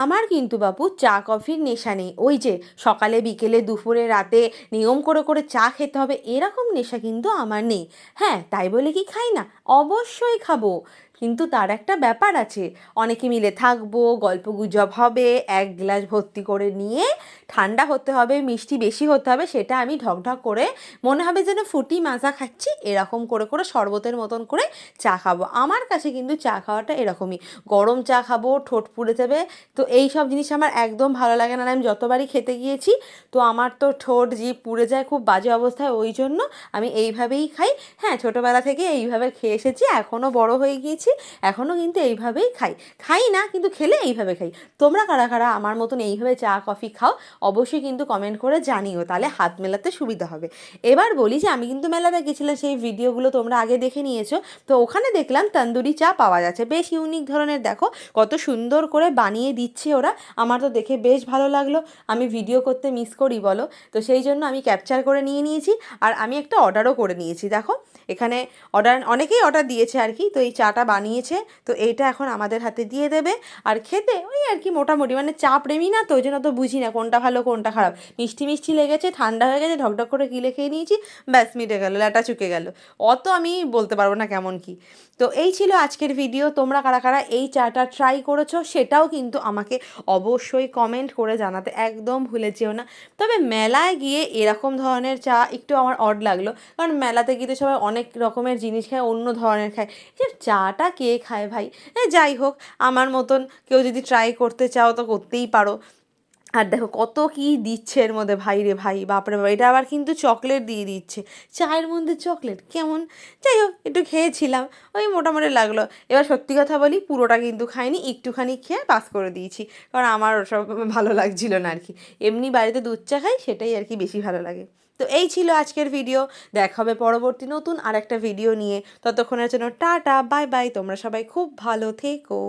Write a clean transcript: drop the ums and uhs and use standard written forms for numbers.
আমার কিন্তু বাপু চা কফির নেশা নেই, ওই যে সকালে বিকেলে দুপুরে রাতে নিয়ম করে করে চা খেতে হবে এরকম নেশা কিন্তু আমার নেই। হ্যাঁ, তাই বলে কি খাই না? অবশ্যই খাবো, কিন্তু তার একটা ব্যাপার আছে। অনেকে মিলে থাকবো, গল্পগুজব হবে, এক গ্লাস ভর্তি করে নিয়ে ঠান্ডা হতে হবে, মিষ্টি বেশি হতে হবে, সেটা আমি ঢকঢক করে মনে হবে যেন ফুটি মাজা খাচ্ছি, এরকম করে করে শরবতের মতন করে চা খাবো। আমার কাছে কিন্তু চা খাওয়াটা এরকমই, গরম চা খাবো, ঠোঁট পুড়ে যাবে। তো এই সব জিনিস আমার একদম ভালো লাগে না। আর আমি যতবারই খেতে গিয়েছি তো আমার তো ঠোঁট জিভ পুড়ে যায় খুব বাজে অবস্থায়, ওই জন্য আমি এইভাবেই খাই। হ্যাঁ, ছোটোবেলা থেকে এইভাবে খেয়ে এসেছি, এখনও বড় হয়ে গিয়েছি, এখনও কিন্তু এইভাবেই খাই। খাই না কিন্তু খেলে এইভাবে খাই। তোমরা কারা কারা আমার মতন এইভাবে চা কফি খাও অবশ্যই কিন্তু কমেন্ট করে জানিও, তাহলে হাত মেলাতে সুবিধা হবে। এবার বলি যে আমি কিন্তু মেলাতে গেছিলাম, সেই ভিডিওগুলো তোমরা আগে দেখে নিয়েছো। তো ওখানে দেখলাম তন্দুরি চা পাওয়া যাচ্ছে, বেশ ইউনিক ধরনের, দেখো কত সুন্দর করে বানিয়ে দিচ্ছে ওরা। আমার তো দেখে বেশ ভালো লাগলো। আমি ভিডিও করতে মিস করি বলো, তো সেই জন্য আমি ক্যাপচার করে নিয়ে নিয়েছি। আর আমি একটা অর্ডারও করে নিয়েছি, দেখো এখানে অনেকেই অর্ডার দিয়েছে আর কি। তো এই চাটা বানিয়েছে, তো এইটা এখন আমাদের হাতে দিয়ে দেবে। আর খেতে ওই আর কি মোটামুটি, মানে চা প্রেমী না তো, ওই জন্য তো বুঝি না কোনটা ভালো কোনটা খারাপ। মিষ্টি মিষ্টি লেগেছে, ঠান্ডা হয়ে গেছে, ঢকঢক করে গিলে খেয়ে নিয়েছি, ব্যাস মিটে গেল, ল্যাটা চুকে গেল। অত আমি বলতে পারবো না কেমন কি। তো এই ছিল আজকের ভিডিও। তোমরা কারা কারা এই চাটা ট্রাই করেছো সেটাও কিন্তু আমাকে অবশ্যই কমেন্ট করে জানাতে একদম ভুলে যেও না। তবে মেলায় গিয়ে এরকম ধরনের চা একটু আমার অড লাগলো, কারণ মেলাতে গিয়ে তো সবাই অনেক রকমের জিনিস খায়, অন্য ধরনের খায়, যে চাটা কে খায় ভাই। যাই হোক, আমার মতন কেউ যদি ট্রাই করতে চাও তো করতেই পারো। আর দেখো কত কি দিচ্ছে এর মধ্যে, ভাই রে ভাই, বাপরে বাপ, এটা আবার কিন্তু চকলেট দিয়ে দিচ্ছে চায়ের মধ্যে, চকলেট কেমন। যাই হোক, একটু খেয়েছিলাম, ওই মোটামুটি লাগলো। এবার সত্যি কথা বলি, পুরোটা কিন্তু খাইনি, একটুখানি খেয়ে পাস করে দিয়েছি, কারণ আমার ওসব ভালো লাগছিল না আর কি। এমনি বাড়িতে দুধ চা খাই, সেটাই আর কি বেশি ভালো লাগে। তো এই ছিল আজকের ভিডিও। দেখা হবে পরবর্তী নতুন আর একটা ভিডিও নিয়ে। ততক্ষণের জন্য টাটা, বাই বাই, তোমরা সবাই খুব ভালো থেকো।